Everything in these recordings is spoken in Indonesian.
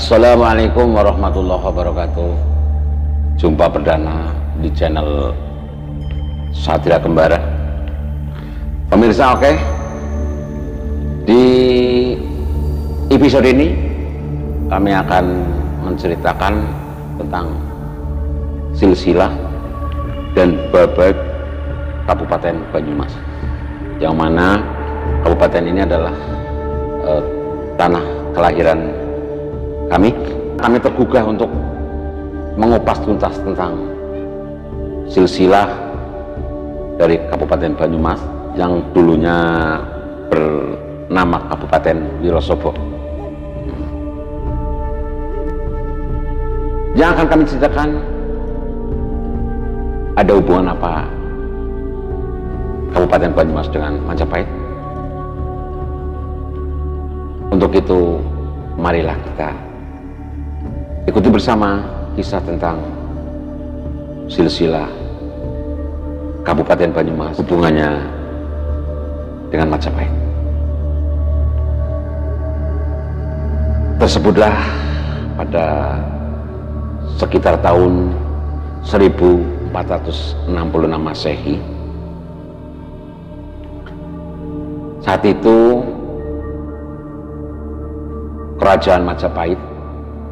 Assalamualaikum warahmatullahi wabarakatuh. Jumpa perdana di channel Satria Kembara. Pemirsa, oke. Di episode ini kami akan menceritakan tentang silsilah dan babak Kabupaten Banyumas, yang mana kabupaten ini adalah tanah kelahiran kami tergugah untuk mengupas tuntas tentang silsilah dari Kabupaten Banyumas yang dulunya bernama Kabupaten Wirosobo. Yang akan kami ceritakan, ada hubungan apa Kabupaten Banyumas dengan Majapahit? Untuk itu, marilah kita ikuti bersama kisah tentang silsilah Kabupaten Banyumas, hubungannya dengan Majapahit. Tersebutlah pada sekitar tahun 1466 Masehi. Saat itu Kerajaan Majapahit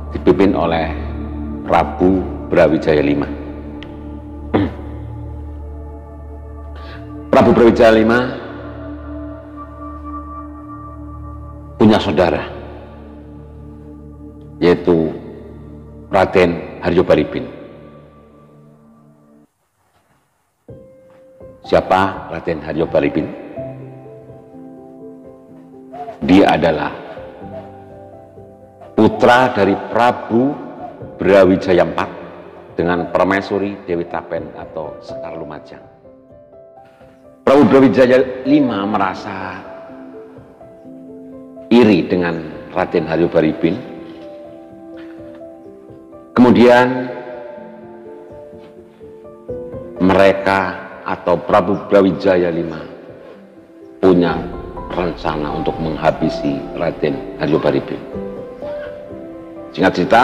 dipimpin oleh Prabu Brawijaya V. Prabu Brawijaya V punya saudara, yaitu Raden Haryo Baribin. Siapa Raden Haryo Baribin? Dia adalah putra dari Prabu Brawijaya IV dengan Permaisuri Dewi Tapen atau Sekar Lumajang. Prabu Brawijaya V merasa iri dengan Raden Haryo Baribin. Kemudian mereka atau Prabu Brawijaya V punya rencana untuk menghabisi Raden Haryo Baribin. Singkat cerita,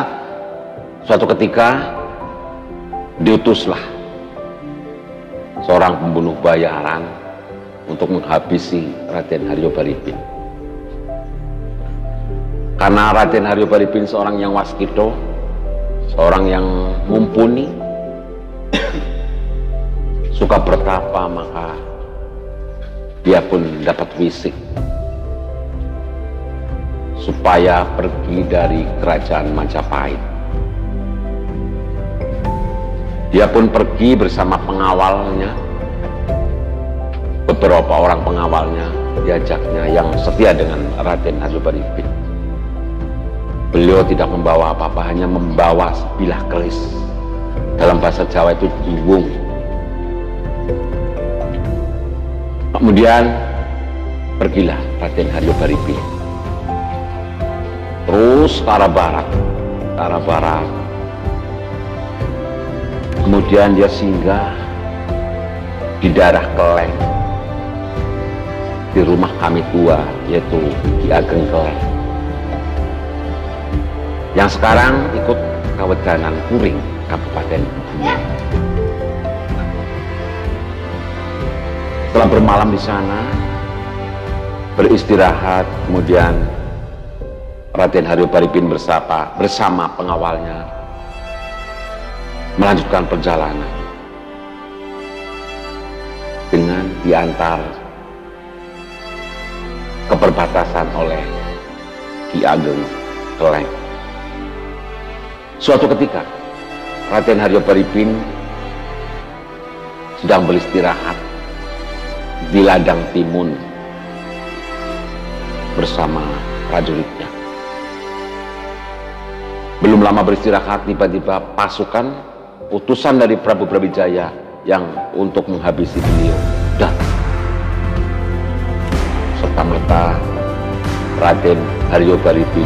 suatu ketika diutuslah seorang pembunuh bayaran untuk menghabisi Raden Haryo Baribin. Karena Raden Haryo Baribin seorang yang waskito, seorang yang mumpuni, suka bertapa, maka dia pun dapat wisik supaya pergi dari kerajaan Majapahit. Dia pun pergi bersama pengawalnya, beberapa orang pengawalnya diajaknya yang setia dengan Raden Haryo Baribin. Beliau tidak membawa apa-apa, hanya membawa sebilah keris. Dalam bahasa Jawa itu diwung. Kemudian pergilah Raden Haryo Baribin terus ke arah barat, kemudian dia singgah di daerah Keleng, di rumah kami tua, yaitu Ki Ageng Keleng, yang sekarang ikut Kawedanan Kuring, Kabupaten Kebumen. Setelah bermalam di sana, beristirahat, kemudian Raden Haryo Baribin bersama pengawalnya melanjutkan perjalanan dengan diantar ke perbatasan oleh Ki Ageng Keleng. Suatu ketika Raden Haryo Baribin sedang beristirahat di ladang timun bersama prajuritnya. Belum lama beristirahat, tiba-tiba pasukan utusan dari Prabu Brawijaya yang untuk menghabisi beliau datang. Serta-merta Raden Haryo Baribin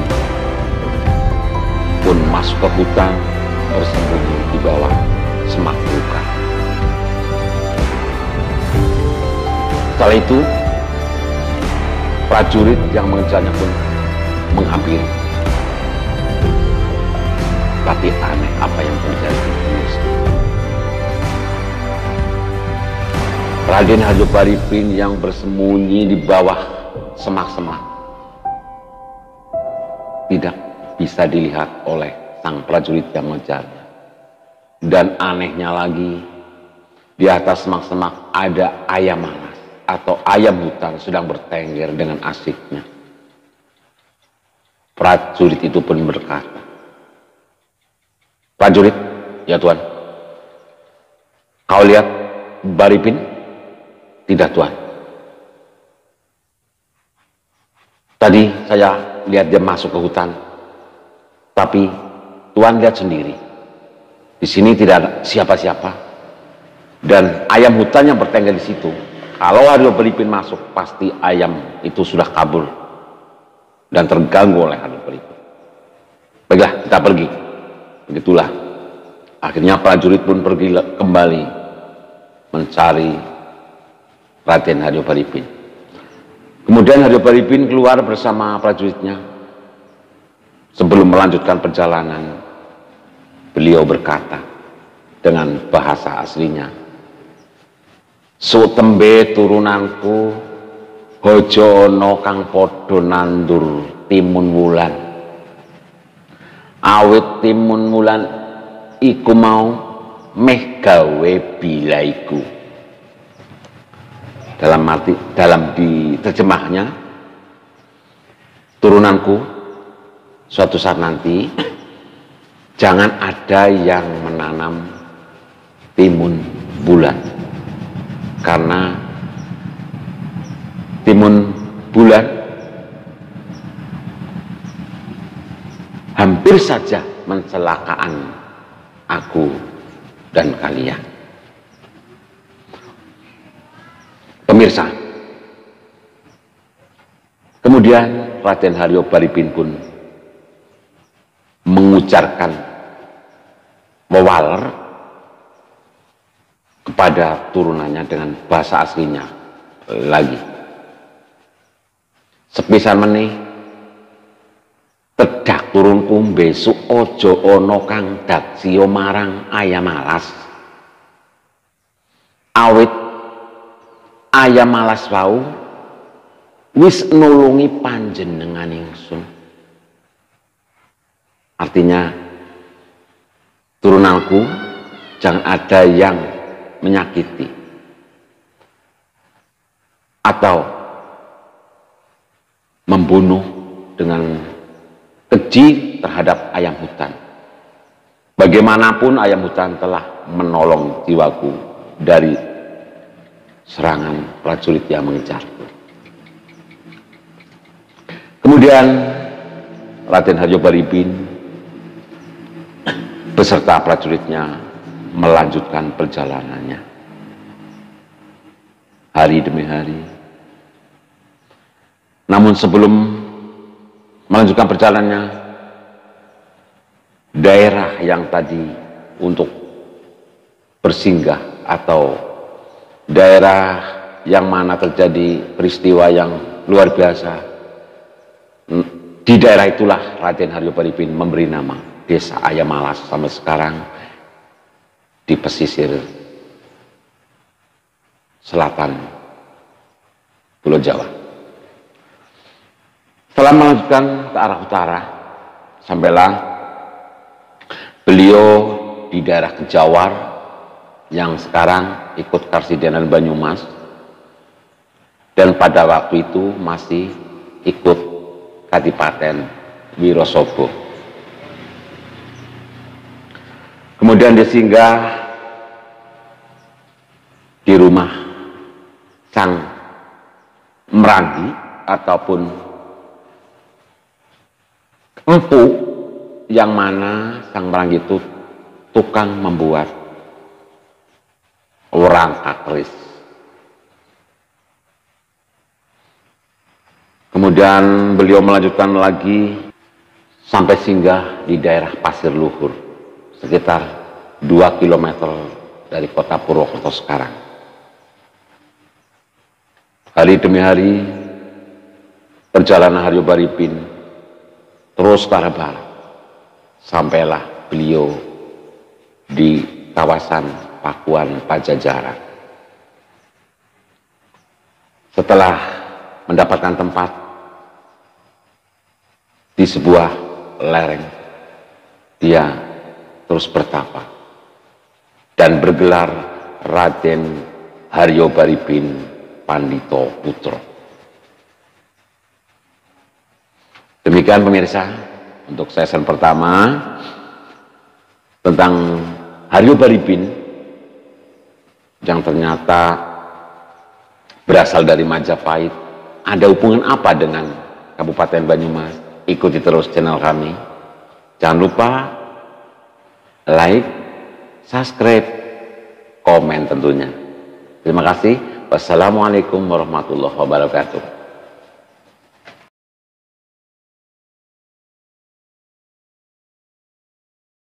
pun masuk ke hutan, bersembunyi di bawah semak belukar. Setelah itu, prajurit yang mengejarnya pun menghampiri. Tapi aneh apa yang terjadi. Raden Harjo Paripin yang bersembunyi di bawah semak-semak tidak bisa dilihat oleh sang prajurit yang mengejarnya. Dan anehnya lagi, di atas semak-semak ada ayam malas atau ayam hutan sedang bertengger dengan asiknya. Prajurit itu pun berkata, "Prajurit, ya Tuan, kau lihat Baripin?" "Tidak Tuan. Tadi saya lihat dia masuk ke hutan. Tapi Tuan lihat sendiri. Di sini tidak ada siapa-siapa. Dan ayam hutan yang bertengger di situ. Kalau Harjo Paripin masuk, pasti ayam itu sudah kabur dan terganggu oleh Harjo Paripin. Baiklah, kita pergi." Begitulah. Akhirnya prajurit pun pergi kembali mencari Raden Harjo Paripin. Kemudian Harjo Paripin keluar bersama prajuritnya. Sebelum melanjutkan perjalanan, beliau berkata dengan bahasa aslinya, "Sutembe turunanku, hojo ono kang podo nandur timun wulan. Awit timun wulan iku mau meh gawe bilaiku." Dalam diterjemahnya, turunanku, suatu saat nanti jangan ada yang menanam timun bulan, karena timun bulan hampir saja mencelakakan aku dan kalian. Pemirsa, kemudian Raden Harjo Paripin pun mengucapkan wewaler kepada turunannya dengan bahasa aslinya lagi. Sepisan meneh, "Tedak turunku besok ojo ono kang daksya marang ayam malas. Awit ayam malas wau wis nulungi panjenengan ingsun." Artinya, turunanku, jangan ada yang menyakiti atau membunuh dengan keji terhadap ayam hutan. Bagaimanapun ayam hutan telah menolong jiwaku dari serangan prajurit yang mengejarku. Kemudian Raden Harjo Paripin beserta prajuritnya melanjutkan perjalanannya. Hari demi hari. Namun sebelum melanjutkan perjalanannya, daerah yang tadi untuk bersinggah atau daerah yang mana terjadi peristiwa yang luar biasa, di daerah itulah Raden Harjo Paripin memberi nama Desa Ayam Malas sampai sekarang di pesisir selatan Pulau Jawa. Setelah melanjutkan ke arah utara, sampailah beliau di daerah Kejawar yang sekarang ikut Karsidenan Banyumas, dan pada waktu itu masih ikut Kadipaten Wirosobo. Kemudian dia singgah di rumah Sang Meranggi ataupun empu, yang mana Sang Meranggi itu tukang membuat orang keris. Kemudian beliau melanjutkan lagi sampai singgah di daerah Pasir Luhur, sekitar 2 km dari kota Purwokerto sekarang. Hari demi hari perjalanan Harjo Paripin terus ke arah barat, sampailah beliau di kawasan Pakuan Pajajaran. Setelah mendapatkan tempat di sebuah lereng, dia terus bertapa dan bergelar Raden Haryo Baribin Pandito Putro. Demikian pemirsa, untuk season pertama tentang Haryo Baribin yang ternyata berasal dari Majapahit. Ada hubungan apa dengan Kabupaten Banyumas? Ikuti terus channel kami. Jangan lupa like, subscribe, komen tentunya. Terima kasih. Wassalamualaikum warahmatullahi wabarakatuh.